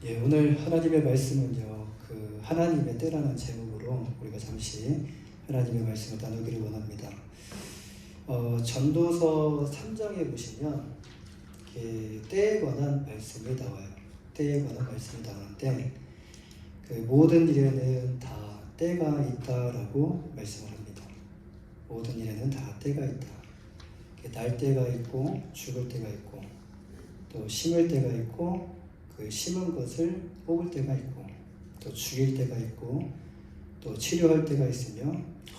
예, 오늘 하나님의 말씀은요, 그 하나님의 때라는 제목으로 우리가 잠시 하나님의 말씀을 나누기를 원합니다. 전도서 3장에 보시면 때에 관한 말씀이 나와요. 때에 관한 말씀이 나오는데 그 모든 일에는 다 때가 있다라고 말씀을 합니다. 모든 일에는 다 때가 있다. 날 때가 있고 죽을 때가 있고 또 심을 때가 있고 그 심은 것을 뽑을 때가 있고 또 죽일 때가 있고 또 치료할 때가 있으며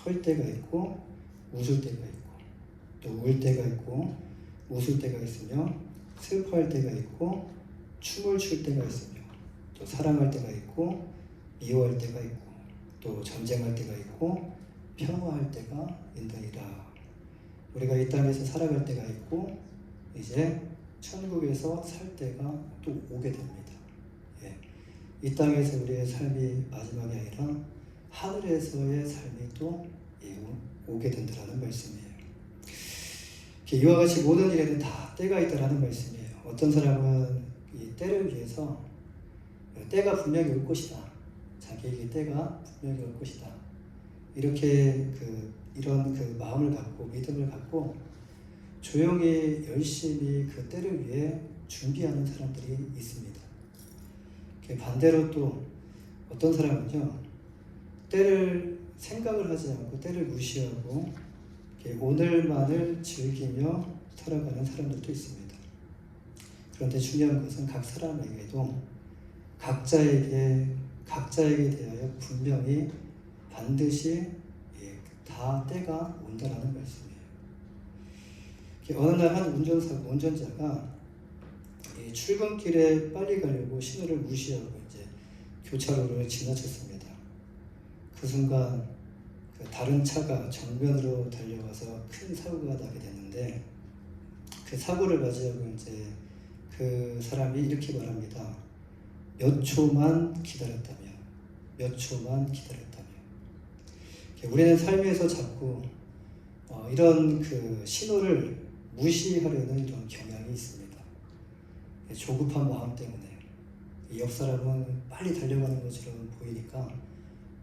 헐 때가 있고 웃을 때가 있고 또 울 때가 있고 웃을 때가 있으며 슬퍼할 때가 있고 춤을 출 때가 있으며 또 사랑할 때가 있고 미워할 때가 있고 또 전쟁할 때가 있고 평화할 때가 있느니라. 우리가 이 땅에서 살아갈 때가 있고 이제 천국에서 살 때가 또 오게 됩니다. 예. 이 땅에서 우리의 삶이 마지막이 아니라 하늘에서의 삶이 또 오게 된다는 말씀이에요. 이와 같이 모든 일에는 다 때가 있다는 말씀이에요. 어떤 사람은 이 때를 위해서 때가 분명히 올 것이다. 자기에게 때가 분명히 올 것이다. 이렇게 이런 마음을 갖고 믿음을 갖고 조용히 열심히 그 때를 위해 준비하는 사람들이 있습니다. 반대로 또 어떤 사람은요, 때를 생각을 하지 않고 때를 무시하고 오늘만을 즐기며 살아가는 사람들도 있습니다. 그런데 중요한 것은 각 사람에게도 각자에게 대하여 분명히 반드시 다 때가 온다라는 말씀이에요. 어느 날 한 운전자가 출근길에 빨리 가려고 신호를 무시하고 이제 교차로를 지나쳤습니다. 그 순간 다른 차가 정면으로 달려와서 큰 사고가 나게 됐는데 그 사고를 맞이하고 이제 그 사람이 이렇게 말합니다. 몇 초만 기다렸다며. 우리는 삶에서 자꾸 이런 신호를 무시하려는 이런 경향이 있습니다. 조급한 마음 때문에 옆 사람은 빨리 달려가는 것처럼 보이니까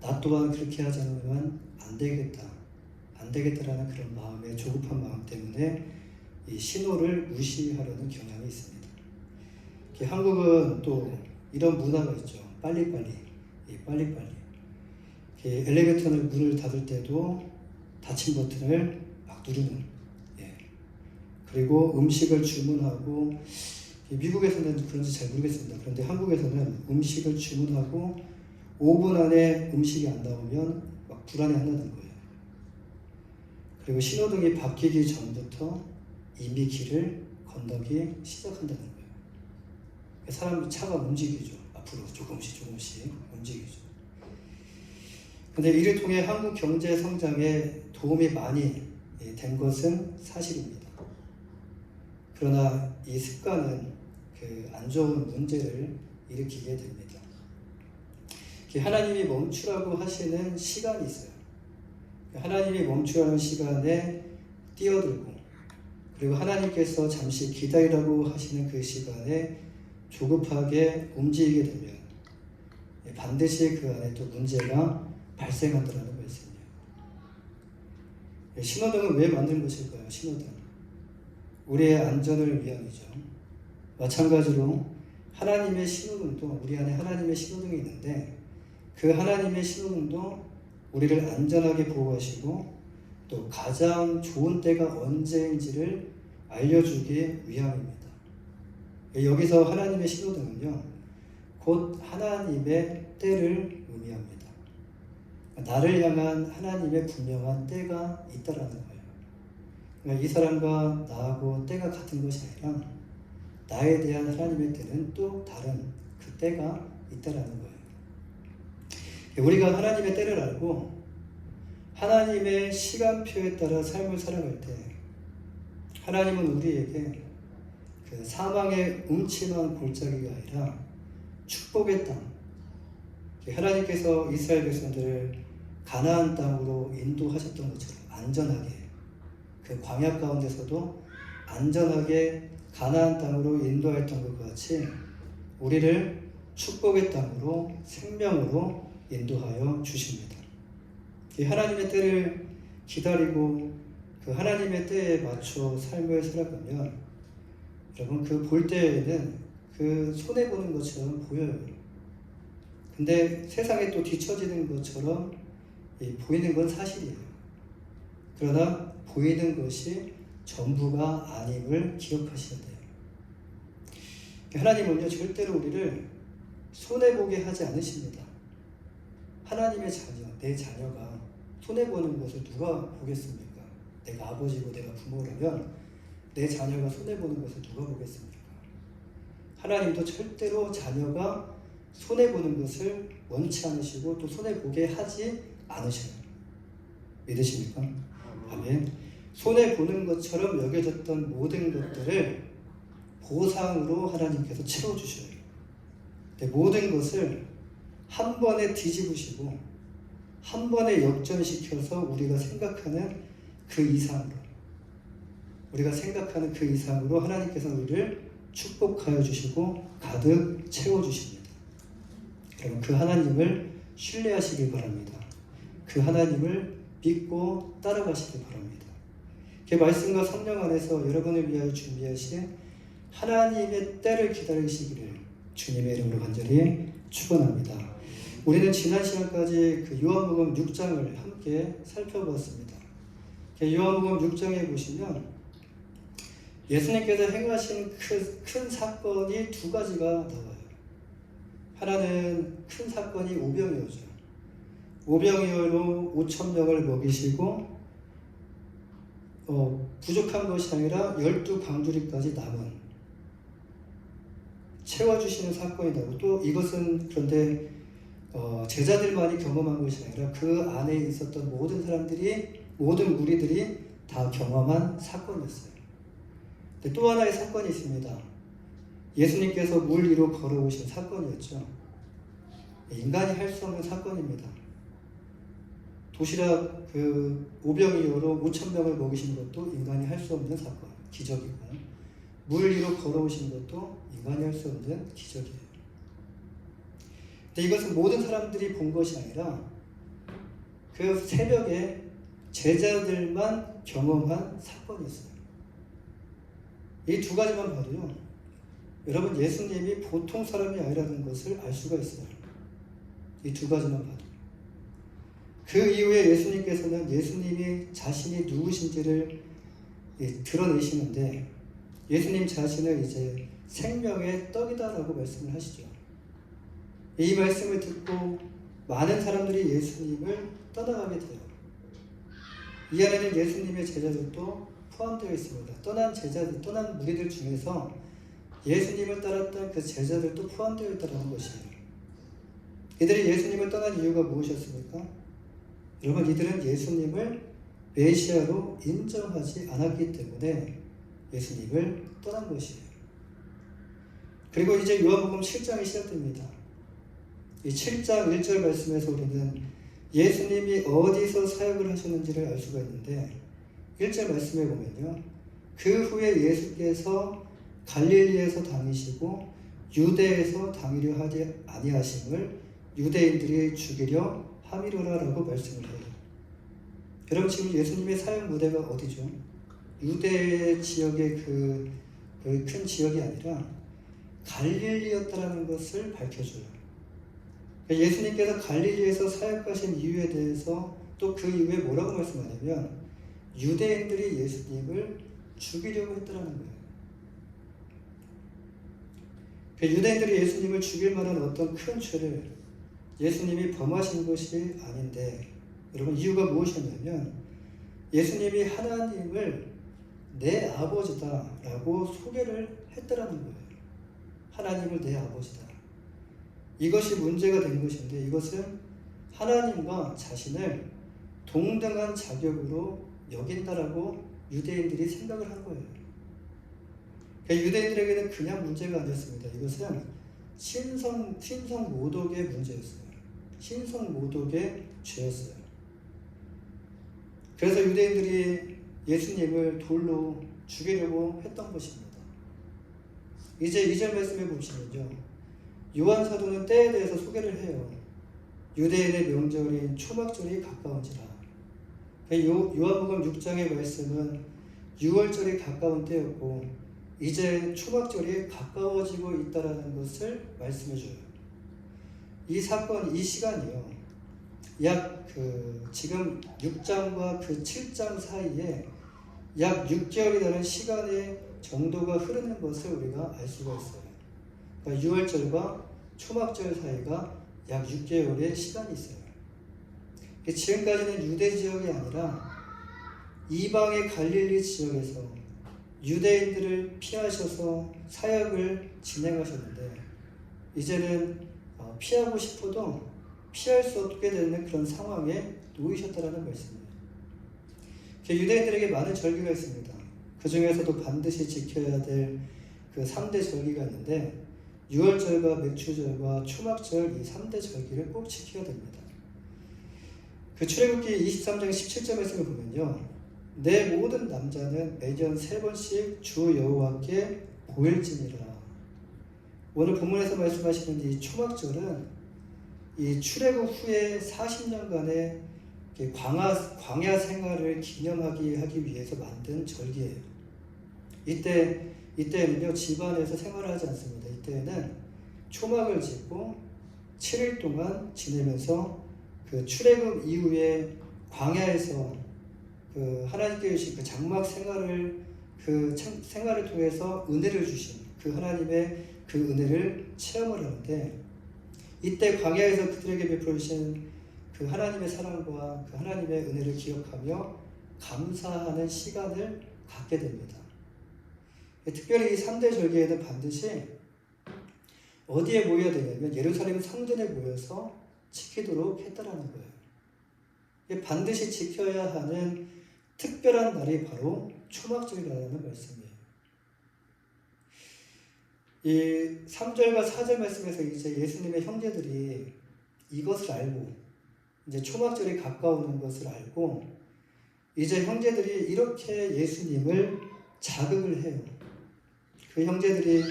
나 또한 그렇게 하지 않으면 안 되겠다라는 그런 마음에 조급한 마음 때문에 이 신호를 무시하려는 경향이 있습니다. 한국은 또 이런 문화가 있죠. 빨리빨리. 엘리베이터는 문을 닫을 때도 닫힌 버튼을 막 누르는. 그리고 음식을 주문하고 미국에서는 그런지 잘 모르겠습니다. 그런데 한국에서는 음식을 주문하고 5분 안에 음식이 안 나오면 막 불안해한다는 거예요. 그리고 신호등이 바뀌기 전부터 이미 길을 건너기 시작한다는 거예요. 차가 움직이죠. 앞으로 조금씩 움직이죠. 그런데 이를 통해 한국 경제 성장에 도움이 많이 된 것은 사실입니다. 그러나 이 습관은 안 좋은 문제를 일으키게 됩니다. 하나님이 멈추라고 하시는 시간이 있어요. 하나님이 멈추라는 시간에 뛰어들고 그리고 하나님께서 잠시 기다리라고 하시는 그 시간에 조급하게 움직이게 되면 반드시 그 안에 또 문제가 발생한다는 말씀이에요. 신호등은 왜 만든 것일까요? 신호등. 우리의 안전을 위함이죠. 마찬가지로 하나님의 신호등도 우리 안에 하나님의 신호등이 있는데 그 하나님의 신호등도 우리를 안전하게 보호하시고 또 가장 좋은 때가 언제인지를 알려주기 위함입니다. 여기서 하나님의 신호등은요, 곧 하나님의 때를 의미합니다. 나를 향한 하나님의 분명한 때가 있다라는 거예요. 그러니까 이 사람과 나하고 때가 같은 것이 아니라 나에 대한 하나님의 때는 또 다른 그 때가 있다라는 거예요. 우리가 하나님의 때를 알고 하나님의 시간표에 따라 삶을 살아갈 때 하나님은 우리에게 사망의 음침한 골짜기가 아니라 축복의 땅, 하나님께서 이스라엘 백성들을 가나안 땅으로 인도하셨던 것처럼 안전하게 그 광야 가운데서도 안전하게 가나안 땅으로 인도했던 것 같이 우리를 축복의 땅으로 생명으로 인도하여 주십니다. 이 하나님의 때를 기다리고 그 하나님의 때에 맞춰 삶을 살아가면 여러분 그 볼 때에는 그 손해보는 것처럼 보여요. 근데 세상에 또 뒤처지는 것처럼 보이는 건 사실이에요. 그러나 보이는 것이 전부가 아님을 기억하셔야 돼요. 하나님은요 절대로 우리를 손해보게 하지 않으십니다. 하나님의 자녀, 내 자녀가 손해보는 것을 누가 보겠습니까? 내가 아버지고 내가 부모라면 내 자녀가 손해보는 것을 누가 보겠습니까? 하나님도 절대로 자녀가 손해보는 것을 원치 않으시고 또 손해보게 하지 않으셔요. 믿으십니까? 아멘. 손해보는 것처럼 여겨졌던 모든 것들을 보상으로 하나님께서 채워주셔요. 모든 것을 한 번에 뒤집으시고 한 번에 역전시켜서 우리가 생각하는 그 이상으로 하나님께서 우리를 축복하여 주시고 가득 채워주십니다. 여러분 그 하나님을 신뢰하시길 바랍니다. 그 하나님을 믿고 따라가시길 바랍니다. 그 말씀과 성령 안에서 여러분을 위하여 준비하신 하나님의 때를 기다리시기를 주님의 이름으로 간절히 축원합니다. 우리는 지난 시간까지 그 요한복음 6장을 함께 살펴보았습니다. 요한복음 6장에 보시면 예수님께서 행하신 큰 사건이 두 가지가 나와요. 하나는 큰 사건이 오병이어죠. 오병이어로 5,000명을 먹이시고 부족한 것이 아니라 12방주리까지 남은 채워주시는 사건이 나오고 또 이것은 그런데 제자들만이 경험한 것이 아니라 그 안에 있었던 모든 무리들이 다 경험한 사건이었어요. 또 하나의 사건이 있습니다. 예수님께서 물 위로 걸어오신 사건이었죠. 인간이 할 수 없는 사건입니다. 도시락 오병이어로 5,000명을 먹이신 것도 인간이 할 수 없는 사건, 기적이고 물 위로 걸어오신 것도 인간이 할 수 없는 기적이에요. 근데 이것은 모든 사람들이 본 것이 아니라 그 새벽에 제자들만 경험한 사건이었어요. 이 두 가지만 봐도요, 여러분 예수님이 보통 사람이 아니라는 것을 알 수가 있어요. 이 두 가지만 봐도. 그 이후에 예수님께서는 예수님이 자신이 누구신지를 드러내시는데 예수님 자신을 이제 생명의 떡이다라고 말씀을 하시죠. 이 말씀을 듣고 많은 사람들이 예수님을 떠나가게 돼요. 이 안에는 예수님의 제자들도 포함되어 있습니다. 떠난 무리들 중에서 예수님을 따랐던 그 제자들도 포함되어 있다는 것이에요. 이들이 예수님을 떠난 이유가 무엇이었습니까? 여러분, 이들은 예수님을 메시아로 인정하지 않았기 때문에 예수님을 떠난 것이에요. 그리고 이제 요한복음 7장이 시작됩니다. 이 7장 1절 말씀에서 우리는 예수님이 어디서 사역을 하셨는지를 알 수가 있는데 1절 말씀에 보면요, 그 후에 예수께서 갈릴리에서 다니시고 유대에서 다니려 하지 아니하심을 유대인들이 죽이려 함이로라라고 말씀을 해요. 여러분, 지금 예수님의 사역 무대가 어디죠? 유대 지역의 그 큰 지역이 아니라 갈릴리였다라는 것을 밝혀줘요. 예수님께서 갈릴리에서 사역하신 이유에 대해서 또 그 이후에 뭐라고 말씀하냐면 유대인들이 예수님을 죽이려고 했다라는 거예요. 유대인들이 예수님을 죽일 만한 어떤 큰 죄를 예수님이 범하신 것이 아닌데, 여러분 이유가 무엇이었냐면 예수님이 하나님을 내 아버지다라고 소개를 했다라는 거예요. 하나님을 내 아버지다. 이것이 문제가 된 것인데, 이것은 하나님과 자신을 동등한 자격으로 여긴다라고 유대인들이 생각을 한 거예요. 유대인들에게는 그냥 문제가 아니었습니다. 이것은 신성 모독의 문제였어요. 신성 모독의 죄였어요. 그래서 유대인들이 예수님을 돌로 죽이려고 했던 것입니다. 이제 2절 말씀해 보시면요. 요한 사도는 때에 대해서 소개를 해요. 유대인의 명절인 초막절이 가까운지라. 요한복음 6장의 말씀은 6월절이 가까운 때였고 이제 초막절이 가까워지고 있다는 것을 말씀해 줘요. 이 사건, 이 시간이요. 약 지금 6장과 그 7장 사이에 약 6개월이라는 시간의 정도가 흐르는 것을 우리가 알 수가 있어요. 그러니까 6월절과 초막절 사이가 약 6개월의 시간이 있어요. 지금까지는 유대 지역이 아니라 이방의 갈릴리 지역에서 유대인들을 피하셔서 사역을 진행하셨는데 이제는 피하고 싶어도 피할 수 없게 되는 그런 상황에 놓이셨다는 말씀이에요. 유대인들에게 많은 절기가 있습니다. 그 중에서도 반드시 지켜야 될 그 3대 절기가 있는데 6월절과 맥추절과 초막절 이 3대 절기를 꼭 지켜야 됩니다. 그 출애굽기 23장 17절 말씀을 보면요. 내 모든 남자는 매년 3번씩 주 여호와께 보일지니라. 오늘 본문에서 말씀하시는 이 초막절은 이 출애굽 후에 40년간의 광야 생활을 기념하기 위해서 만든 절기예요. 이때는요 집안에서 생활을 하지 않습니다. 이때는 초막을 짓고 7일 동안 지내면서 그 출애굽 이후에 광야에서 그 하나님께 주신 그 장막 생활을 생활을 통해서 은혜를 주신 그 하나님의 그 은혜를 체험을 하는데 이때 광야에서 그들에게 베풀어 주신 그 하나님의 사랑과 그 하나님의 은혜를 기억하며 감사하는 시간을 갖게 됩니다. 특별히 이 3대 절기에는 반드시 어디에 모여야 되냐면 예루살렘 성전에 모여서 지키도록 했다라는 거예요. 반드시 지켜야 하는 특별한 날이 바로 초막절이라는 말씀이에요. 이 3절과 4절 말씀에서 이제 예수님의 형제들이 이것을 알고 이제 초막절이 가까우는 것을 알고 이제 형제들이 이렇게 예수님을 자극을 해요. 그 형제들이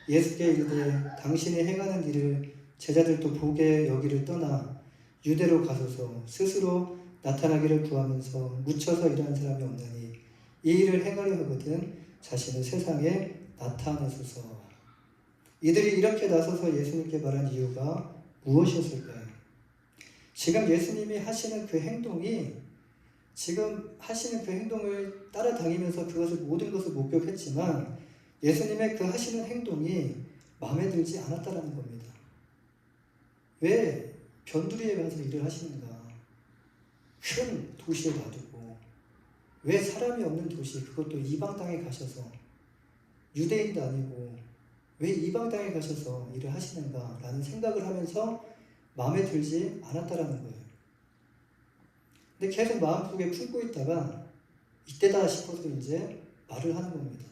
예수께 이르되 당신이 행하는 일을 제자들도 보게 여기를 떠나 유대로 가소서 스스로 나타나기를 구하면서 묻혀서 일하는 사람이 없나니 이 일을 행하려 하거든 자신을 세상에 나타내소서. 이들이 이렇게 나서서 예수님께 말한 이유가 무엇이었을까요? 지금 예수님이 하시는 그 행동이 지금 하시는 그 행동을 따라다니면서 모든 것을 목격했지만 예수님의 그 하시는 행동이 마음에 들지 않았다는 겁니다. 왜 변두리에 가서 일을 하시는가? 큰 도시에 놔두고 왜 사람이 없는 도시, 그것도 이방 땅에 가셔서 유대인도 아니고 왜 이방 땅에 가셔서 일을 하시는가 라는 생각을 하면서 마음에 들지 않았다라는 거예요. 근데 계속 마음속에 품고 있다가 이때다 싶어서 이제 말을 하는 겁니다.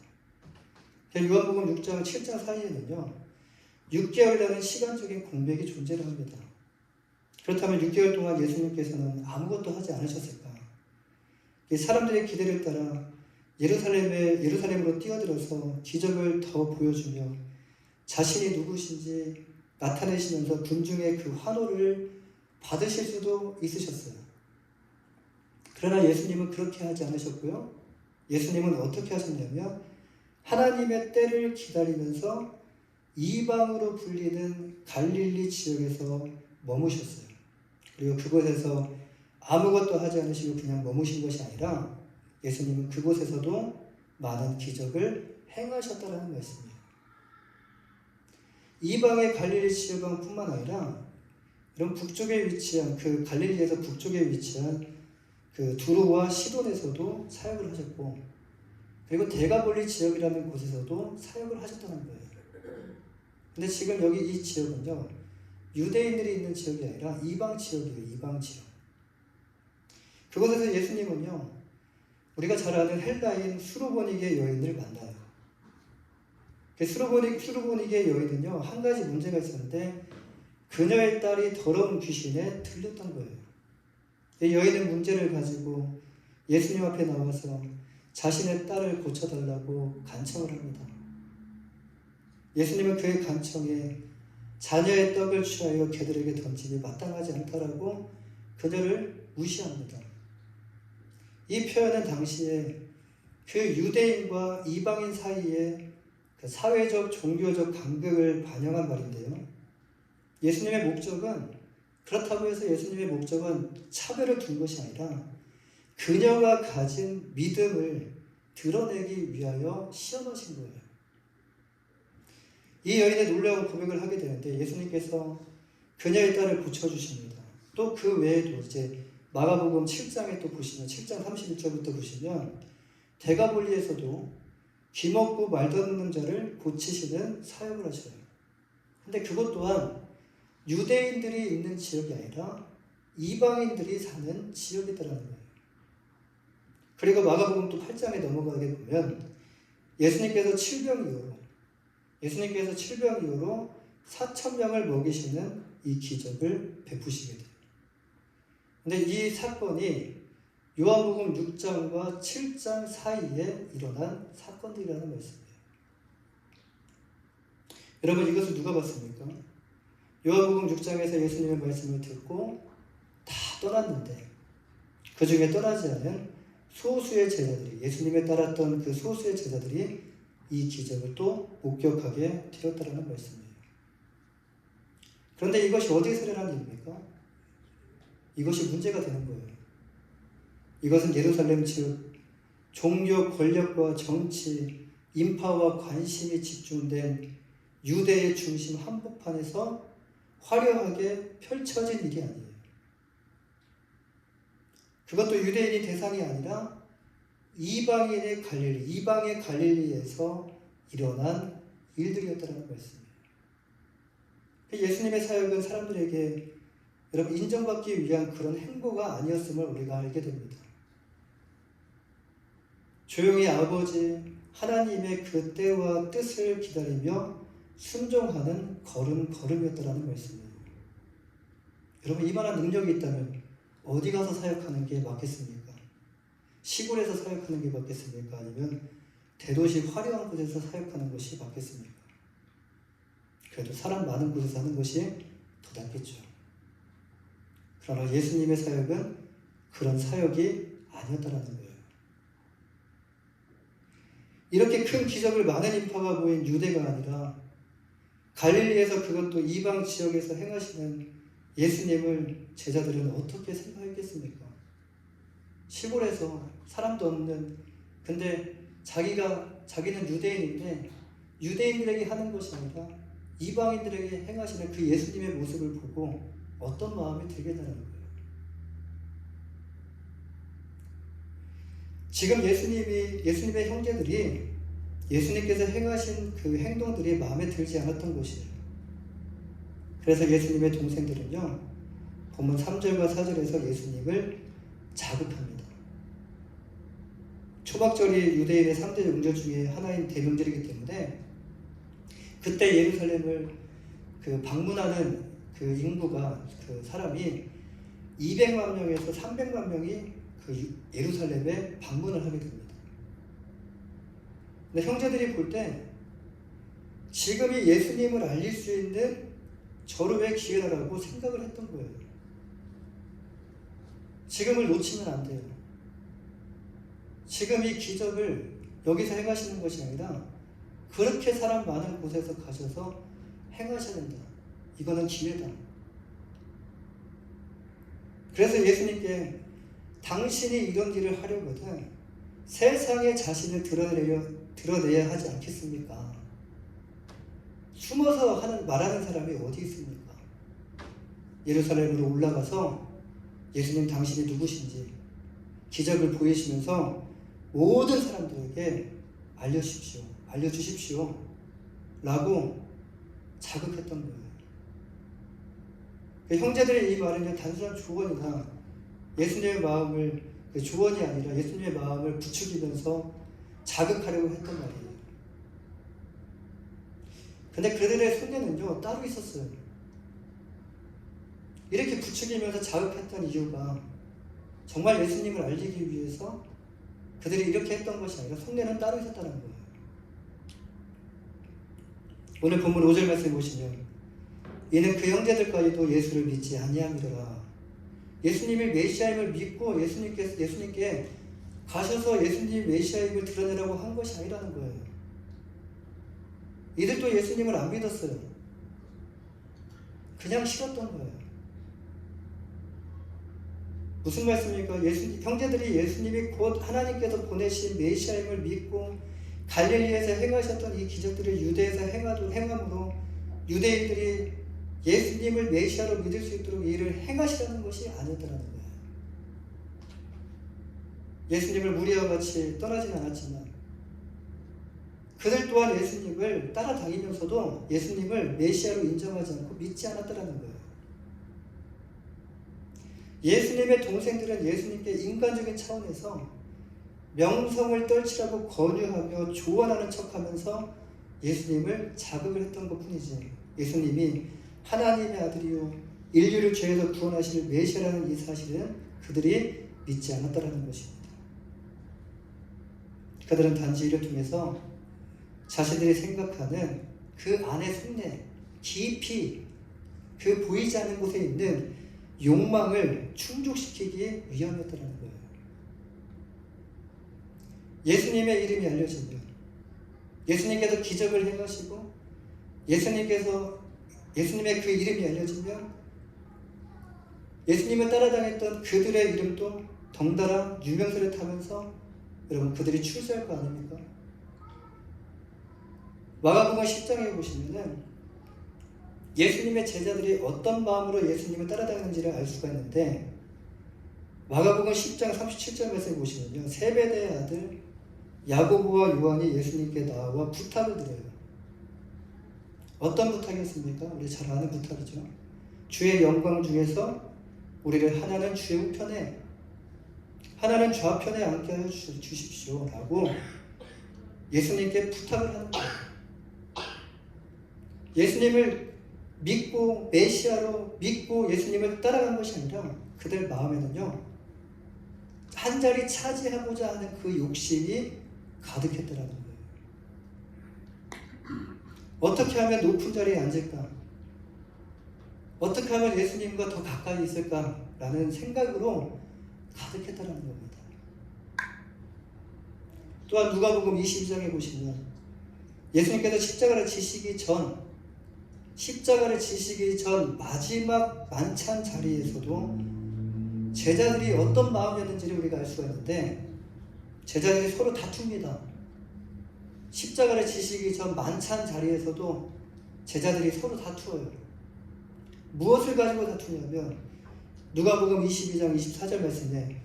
요한복음 6장 7장 사이에는요 6개월이라는 시간적인 공백이 존재를 합니다. 그렇다면 6개월 동안 예수님께서는 아무것도 하지 않으셨을까? 사람들의 기대를 따라 예루살렘으로 뛰어들어서 기적을 더 보여주며 자신이 누구신지 나타내시면서 군중의 그 환호를 받으실 수도 있으셨어요. 그러나 예수님은 그렇게 하지 않으셨고요. 예수님은 어떻게 하셨냐면 하나님의 때를 기다리면서 이방으로 불리는 갈릴리 지역에서 머무셨어요. 그리고 그곳에서 아무것도 하지 않으시고 그냥 머무신 것이 아니라 예수님은 그곳에서도 많은 기적을 행하셨다는 말씀이에요. 이방의 갈릴리 지역뿐만 아니라 이런 북쪽에 위치한 그 갈릴리에서 북쪽에 위치한 그 두로와 시돈에서도 사역을 하셨고 그리고 대가볼리 지역이라는 곳에서도 사역을 하셨다는 거예요. 근데 지금 여기 이 지역은요 유대인들이 있는 지역이 아니라 이방 지역이에요. 이방 지역. 그곳에서 예수님은요 우리가 잘 아는 헬라인 수로보니게 여인을 만나요. 수로보니게 여인은요 한 가지 문제가 있었는데 그녀의 딸이 더러운 귀신에 들렸던 거예요. 이 여인은 문제를 가지고 예수님 앞에 나와서 자신의 딸을 고쳐달라고 간청을 합니다. 예수님은 그의 간청에 자녀의 떡을 취하여 개들에게 던짐이 마땅하지 않다라고 그녀를 무시합니다. 이 표현은 당시에 그 유대인과 이방인 사이의 그 사회적, 종교적 간극을 반영한 말인데요. 예수님의 목적은, 그렇다고 해서 예수님의 목적은 차별을 둔 것이 아니라 그녀가 가진 믿음을 드러내기 위하여 시험하신 거예요. 이 여인의 놀라운 고백을 하게 되는데 예수님께서 그녀의 딸을 고쳐주십니다. 또 그 외에도 이제 마가복음 7장에 또 보시면 7장 31절부터 보시면 대가볼리에서도 귀먹고 말 듣는 자를 고치시는 사역을 하셔요. 근데 그것 또한 유대인들이 있는 지역이 아니라 이방인들이 사는 지역이더라는 거예요. 그리고 마가복음 또 8장에 넘어가게 보면 예수님께서 칠병 이후로 4,000명을 먹이시는 이 기적을 베푸시게 돼요. 근데 이 사건이 요한복음 6장과 7장 사이에 일어난 사건들이라는 말씀이에요. 여러분, 이것을 누가 봤습니까? 요한복음 6장에서 예수님의 말씀을 듣고 다 떠났는데 그 중에 떠나지 않은 소수의 제자들이, 예수님에 따랐던 그 소수의 제자들이 이 기적을 또 목격하게 되었다는 말씀이에요. 그런데 이것이 어디에서 일어난 일입니까? 이것이 문제가 되는 거예요. 이것은 예루살렘 즉 종교, 권력과 정치, 인파와 관심이 집중된 유대의 중심 한복판에서 화려하게 펼쳐진 일이 아니에요. 그것도 유대인이 대상이 아니라 이방의 갈릴리에서 일어난 일들이었다는 말씀이에요. 예수님의 사역은 사람들에게 여러분 인정받기 위한 그런 행보가 아니었음을 우리가 알게 됩니다. 조용히 아버지 하나님의 그 때와 뜻을 기다리며 순종하는 걸음이었다는 말씀이에요. 여러분, 이만한 능력이 있다면 어디 가서 사역하는 게 맞겠습니까? 시골에서 사역하는 게 맞겠습니까? 아니면 대도시 화려한 곳에서 사역하는 것이 맞겠습니까? 그래도 사람 많은 곳에서 하는 것이 더 낫겠죠. 그러나 예수님의 사역은 그런 사역이 아니었다는 거예요. 이렇게 큰 기적을 많은 인파가 보인 유대가 아니라 갈릴리에서, 그것도 이방 지역에서 행하시는 예수님을 제자들은 어떻게 생각했겠습니까? 시골에서 사람도 없는, 근데 자기는 유대인인데 유대인들에게 하는 것이 아니라 이방인들에게 행하시는 그 예수님의 모습을 보고 어떤 마음이 들겠다는 거예요. 지금 예수님의 형제들이 예수님께서 행하신 그 행동들이 마음에 들지 않았던 것이에요. 그래서 예수님의 동생들은요, 본문 3절과 4절에서 예수님을 자극합니다. 초막절이 유대인의 3대 명절 중에 하나인 대명절이기 때문에 그때 예루살렘을 방문하는 그 인구가, 그 사람이 200만 명에서 300만 명이 그 예루살렘에 방문을 하게 됩니다. 근데 형제들이 볼 때 지금이 예수님을 알릴 수 있는 절호의 기회라고 생각을 했던 거예요. 지금을 놓치면 안 돼요. 지금 이 기적을 여기서 행하시는 것이 아니라 그렇게 사람 많은 곳에서 가셔서 행하셔야 된다. 이거는 기회다. 그래서 예수님께 당신이 이런 일을 하려거든 세상에 자신을 드러내야 하지 않겠습니까? 숨어서 말하는 사람이 어디 있습니까? 예루살렘으로 올라가서 예수님 당신이 누구신지 기적을 보이시면서 모든 사람들에게 알려주십시오 라고 자극했던 거예요. 형제들의 이 말은 단순한 조언이나 예수님의 마음을, 조언이 아니라 예수님의 마음을 부추기면서 자극하려고 했던 말이에요. 근데 그들의 속내는요 따로 있었어요. 이렇게 부추기면서 자극했던 이유가 정말 예수님을 알리기 위해서 그들이 이렇게 했던 것이 아니라 속내는 따로 있었다는 거예요. 오늘 본문 5절 말씀 보시면 이는 그 형제들까지도 예수를 믿지 아니함이더라. 예수님이 메시아임을 믿고 예수님께 가셔서 예수님이 메시아임을 드러내라고 한 것이 아니라는 거예요. 이들도 예수님을 안 믿었어요. 그냥 싫었던 거예요. 무슨 말씀입니까? 형제들이 예수님이 곧 하나님께서 보내신 메시아임을 믿고 갈릴리에서 행하셨던 이 기적들을 유대에서 행함으로 유대인들이 예수님을 메시아로 믿을 수 있도록 이 일을 행하시라는 것이 아니었다는 거예요. 예수님을 무리와 같이 떠나진 않았지만 그들 또한 예수님을 따라다니면서도 예수님을 메시아로 인정하지 않고 믿지 않았다는 거예요. 예수님의 동생들은 예수님께 인간적인 차원에서 명성을 떨치라고 권유하며 조언하는 척하면서 예수님을 자극을 했던 것뿐이지 예수님이 하나님의 아들이요 인류를 죄에서 구원하실 메시아라는 이 사실은 그들이 믿지 않았다는 것입니다. 그들은 단지 이를 통해서 자신들이 생각하는 그 안의 속내 깊이 그 보이지 않는 곳에 있는 욕망을 충족시키기 위함이었다는 거예요. 예수님의 이름이 알려지면 예수님께서 기적을 행하시고 예수님의 그 이름이 알려지면 예수님을 따라다녔던 그들의 이름도 덩달아 유명세를 타면서 여러분 그들이 출세할 거 아닙니까? 마가복음 10장에 보시면은 예수님의 제자들이 어떤 마음으로 예수님을 따라다니는지를 알 수가 있는데 마가복음 10장 37절 말씀에 보시면요 세베대의 아들 야고보와 요한이 예수님께 나와 부탁을 드려요. 어떤 부탁이었습니까? 우리 잘 아는 부탁이죠. 주의 영광 중에서 우리를 하나는 주의 우편에 하나는 좌편에 앉게 하여 주십시오 라고 예수님께 부탁을 하는 거예요. 예수님을 믿고 메시아로 믿고 예수님을 따라간 것이 아니라 그들 마음에는요 한 자리 차지하고자 하는 그 욕심이 가득했더라는 거예요. 어떻게 하면 높은 자리에 앉을까? 어떻게 하면 예수님과 더 가까이 있을까라는 생각으로 가득했다는 겁니다. 또한 누가복음 22장에 보시면 예수님께서 십자가를 지시기 전 마지막 만찬 자리에서도 제자들이 어떤 마음이었는지를 우리가 알 수가 있는데 제자들이 서로 다툽니다. 십자가를 지시기 전 만찬 자리에서도 제자들이 서로 다투어요. 무엇을 가지고 다투냐면 누가복음 22장 24절 말씀에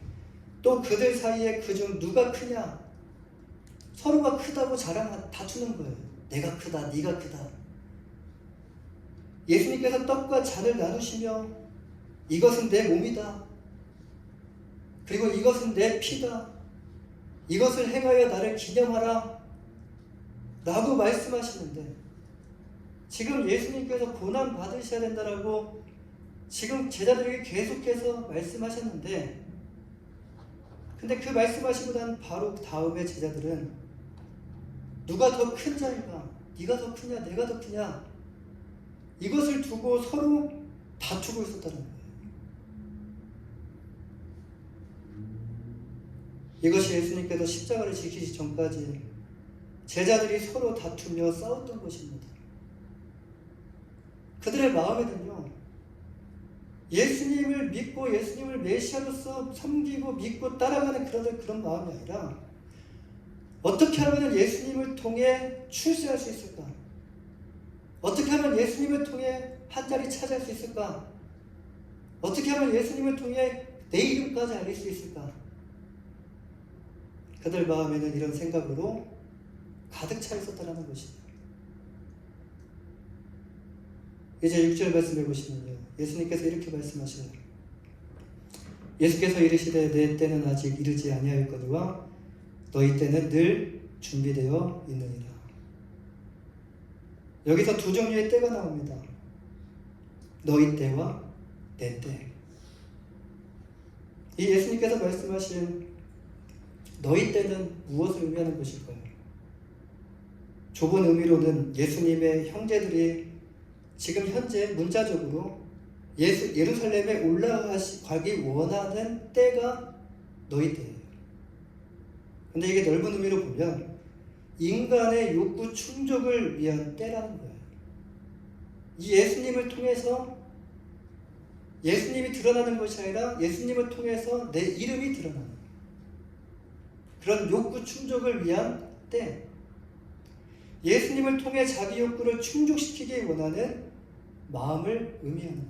또 그들 사이에 그중 누가 크냐 서로가 크다고 다투는 거예요. 내가 크다 네가 크다. 예수님께서 떡과 잔을 나누시며 이것은 내 몸이다. 그리고 이것은 내 피다. 이것을 행하여 나를 기념하라 라고 말씀하시는데 지금 예수님께서 고난 받으셔야 된다라고 지금 제자들에게 계속해서 말씀하셨는데 근데 그 말씀하시고 난 바로 다음에 제자들은 누가 더 큰 자인가? 네가 더 크냐? 내가 더 크냐? 이것을 두고 서로 다투고 있었다는 거예요. 이것이 예수님께서 십자가를 지키기 전까지 제자들이 서로 다투며 싸웠던 것입니다. 그들의 마음에는요 예수님을 믿고 예수님을 메시아로서 섬기고 믿고 따라가는 그런 마음이 아니라 어떻게 하면 예수님을 통해 출세할 수 있을까? 어떻게 하면 예수님을 통해 한 자리 차지할 수 있을까? 어떻게 하면 예수님을 통해 내 이름까지 알릴 수 있을까? 그들 마음에는 이런 생각으로 가득 차 있었다는 것입니다. 이제 6절 말씀해 보시면요. 예수님께서 이렇게 말씀하셔요. 예수께서 이르시되 내 때는 아직 이르지 아니하였거니와 너희 때는 늘 준비되어 있느니라. 여기서 두 종류의 때가 나옵니다. 너희 때와 내 때. 이 예수님께서 말씀하신 너희 때는 무엇을 의미하는 것일까요? 좁은 의미로는 예수님의 형제들이 지금 현재 문자적으로 예루살렘에 올라가기 원하는 때가 너희 때예요. 근데 이게 넓은 의미로 보면 인간의 욕구 충족을 위한 때라는 거예요. 이 예수님을 통해서 예수님이 드러나는 것이 아니라 예수님을 통해서 내 이름이 드러나는 그런 욕구 충족을 위한 때, 예수님을 통해 자기 욕구를 충족시키기 원하는 마음을 의미하는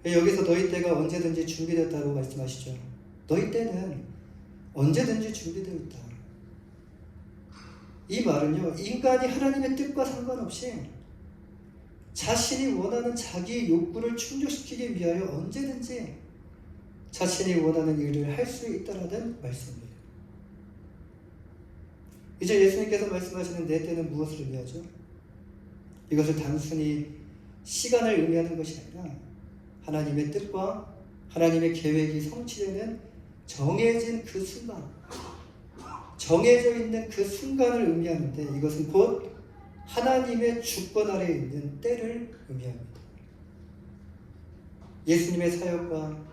거예요. 여기서 너희 때가 언제든지 준비됐다고 말씀하시죠. 너희 때는 언제든지 준비되어 있다. 이 말은요, 인간이 하나님의 뜻과 상관없이 자신이 원하는 자기 욕구를 충족시키기 위하여 언제든지 자신이 원하는 일을 할 수 있다라는 말씀이에요. 이제 예수님께서 말씀하시는 내 때는 무엇을 의미하죠? 이것을 단순히 시간을 의미하는 것이 아니라 하나님의 뜻과 하나님의 계획이 성취되는 정해진 그 순간, 정해져 있는 그 순간을 의미하는데, 이것은 곧 하나님의 주권 아래에 있는 때를 의미합니다. 예수님의 사역과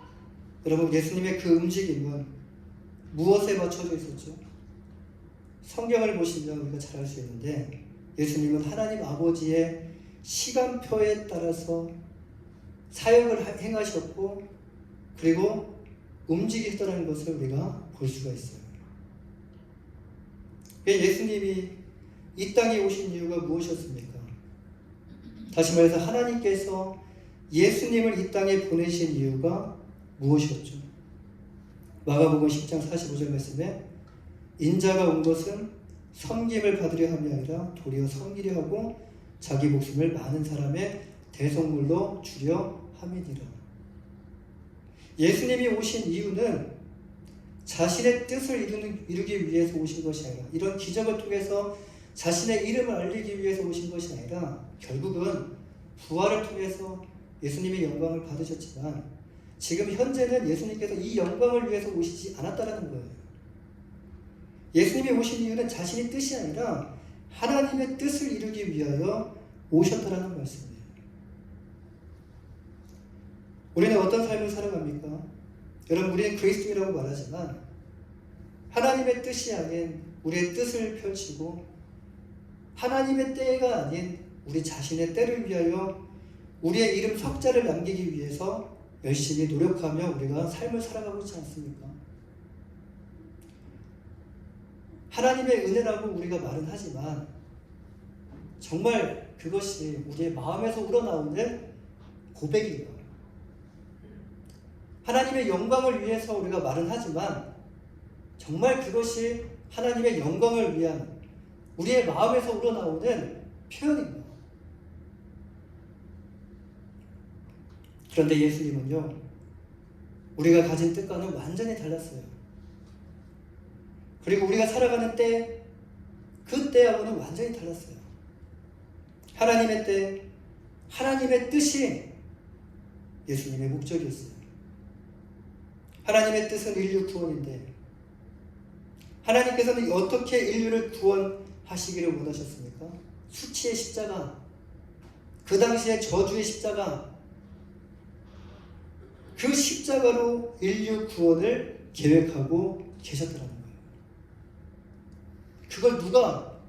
여러분, 예수님의 그 움직임은 무엇에 맞춰져 있었죠? 성경을 보시면 우리가 잘 알 수 있는데, 예수님은 하나님 아버지의 시간표에 따라서 사역을 행하셨고, 그리고 움직이셨다는 것을 우리가 볼 수가 있어요. 예수님이 이 땅에 오신 이유가 무엇이었습니까? 다시 말해서 하나님께서 예수님을 이 땅에 보내신 이유가 무엇이었죠? 마가복음 10장 45절 말씀에 인자가 온 것은 섬김을 받으려 함이 아니라 도리어 섬기려 하고 자기 목숨을 많은 사람의 대속물로 주려 함이니라. 예수님이 오신 이유는 자신의 뜻을 이루기 위해서 오신 것이 아니라, 이런 기적을 통해서 자신의 이름을 알리기 위해서 오신 것이 아니라, 결국은 부활을 통해서 예수님의 영광을 받으셨지만 지금 현재는 예수님께서 이 영광을 위해서 오시지 않았다라는 거예요. 예수님이 오신 이유는 자신의 뜻이 아니라 하나님의 뜻을 이루기 위하여 오셨다라는 말씀이에요. 우리는 어떤 삶을 살아갑니까? 여러분, 우리는 그리스도인이라고 말하지만 하나님의 뜻이 아닌 우리의 뜻을 펼치고 하나님의 때가 아닌 우리 자신의 때를 위하여 우리의 이름 석자를 남기기 위해서 열심히 노력하며 우리가 삶을 살아가고 있지 않습니까? 하나님의 은혜라고 우리가 말은 하지만 정말 그것이 우리의 마음에서 우러나오는 고백이에요. 하나님의 영광을 위해서 우리가 말은 하지만 정말 그것이 하나님의 영광을 위한 우리의 마음에서 우러나오는 표현입니다. 그런데 예수님은요, 우리가 가진 뜻과는 완전히 달랐어요. 그리고 우리가 살아가는 때, 그 때하고는 완전히 달랐어요. 하나님의 때, 하나님의 뜻이 예수님의 목적이었어요. 하나님의 뜻은 인류 구원인데, 하나님께서는 어떻게 인류를 구원하시기를 원하셨습니까? 수치의 십자가, 그 당시에 저주의 십자가, 그 십자가로 인류 구원을 계획하고 계셨더라는 거예요. 그걸 누가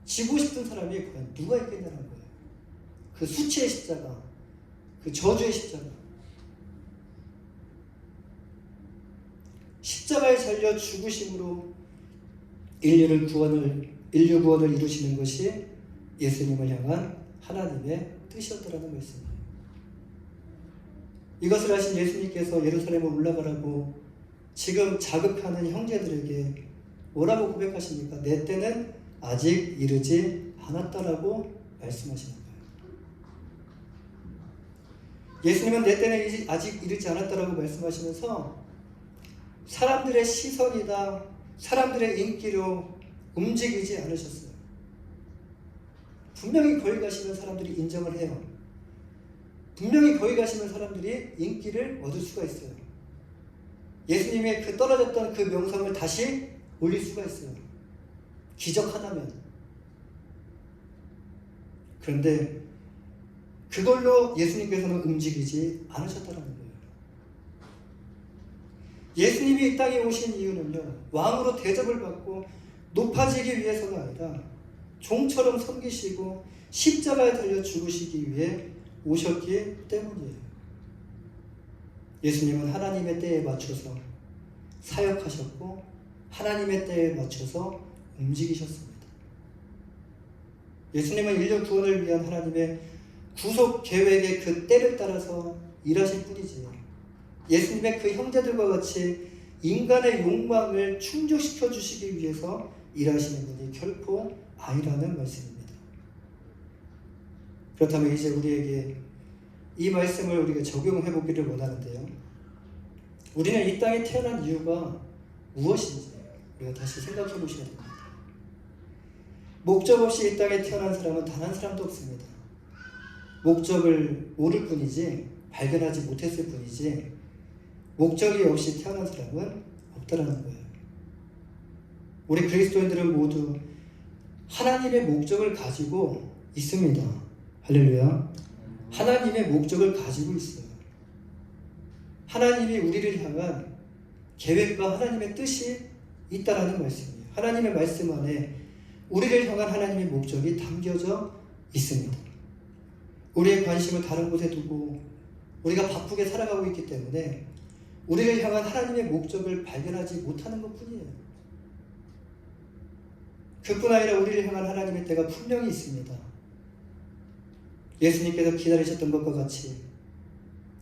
지고 싶은 사람이 과연 누가 있겠냐는 거예요. 그 수치의 십자가, 그 저주의 십자가. 십자가에 잘려 죽으심으로 인류 구원을 이루시는 것이 예수님을 향한 하나님의 뜻이었다라는 말씀이에요. 이것을 하신 예수님께서 예루살렘에 올라가라고 지금 자극하는 형제들에게 뭐라고 고백하십니까? 내 때는 아직 이르지 않았다라고 말씀하시는 거예요. 예수님은 내 때는 아직 이르지 않았다라고 말씀하시면서 사람들의 시선이다, 사람들의 인기로 움직이지 않으셨어요. 분명히 거기 가시면 사람들이 인정을 해요. 분명히 거기 가시면 사람들이 인기를 얻을 수가 있어요. 예수님의 그 떨어졌던 그 명성을 다시 올릴 수가 있어요. 기적 하나면. 그런데 그걸로 예수님께서는 움직이지 않으셨다는 거예요. 예수님이 이 땅에 오신 이유는요, 왕으로 대접을 받고 높아지기 위해서가 아니라 종처럼 섬기시고 십자가에 달려 죽으시기 위해 오셨기 때문이에요. 예수님은 하나님의 때에 맞춰서 사역하셨고 하나님의 때에 맞춰서 움직이셨습니다. 예수님은 인류 구원을 위한 하나님의 구속 계획의 그 때를 따라서 일하실 뿐이지, 예수님의 그 형제들과 같이 인간의 욕망을 충족시켜 주시기 위해서 일하시는 분이 결코 아니라는 말씀입니다. 그렇다면 이제 우리에게 이 말씀을 우리가 적용해 보기를 원하는데요, 우리는 이 땅에 태어난 이유가 무엇인지 우리가 다시 생각해 보셔야 됩니다. 목적 없이 이 땅에 태어난 사람은 단 한 사람도 없습니다. 목적을 모를 뿐이지, 발견하지 못했을 뿐이지, 목적이 없이 태어난 사람은 없다라는 거예요. 우리 그리스도인들은 모두 하나님의 목적을 가지고 있습니다. 할렐루야. 하나님의 목적을 가지고 있어요. 하나님이 우리를 향한 계획과 하나님의 뜻이 있다라는 말씀이에요. 하나님의 말씀 안에 우리를 향한 하나님의 목적이 담겨져 있습니다. 우리의 관심을 다른 곳에 두고 우리가 바쁘게 살아가고 있기 때문에 우리를 향한 하나님의 목적을 발견하지 못하는 것뿐이에요. 그뿐 아니라 우리를 향한 하나님의 때가 분명히 있습니다. 예수님께서 기다리셨던 것과 같이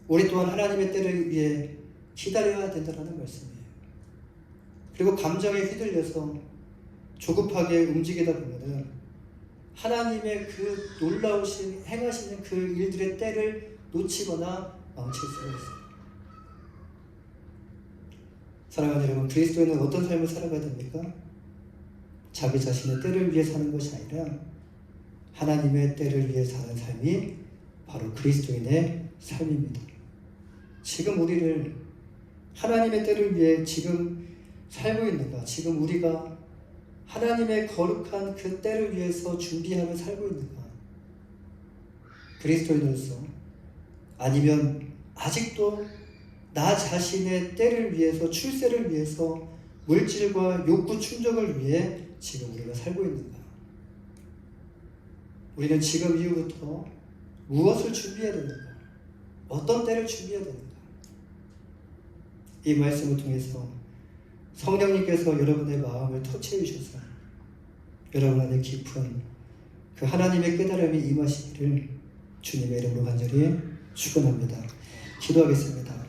우리 또한 하나님의 때를 위해 기다려야 된다는 말씀이에요. 그리고 감정에 휘둘려서 조급하게 움직이다 보면은 하나님의 그 놀라우신 행하시는 그 일들의 때를 놓치거나 망칠 수가 있어요. 사랑하는 여러분, 그리스도인은 어떤 삶을 살아가야 됩니까? 자기 자신의 때를 위해 사는 것이 아니라 하나님의 때를 위해 사는 삶이 바로 그리스도인의 삶입니다. 지금 우리를 하나님의 때를 위해 지금 살고 있는가? 지금 우리가 하나님의 거룩한 그 때를 위해서 준비하며 살고 있는가? 그리스도인으로서, 아니면 아직도 나 자신의 때를 위해서, 출세를 위해서, 물질과 욕구 충족을 위해 지금 우리가 살고 있는가? 우리는 지금 이후부터 무엇을 준비해야 되는가? 어떤 때를 준비해야 되는가? 이 말씀을 통해서 성령님께서 여러분의 마음을 터치해 주셔서 여러분 안에 깊은 그 하나님의 깨달음이 임하시기를 주님의 이름으로 간절히 축원합니다. 기도하겠습니다.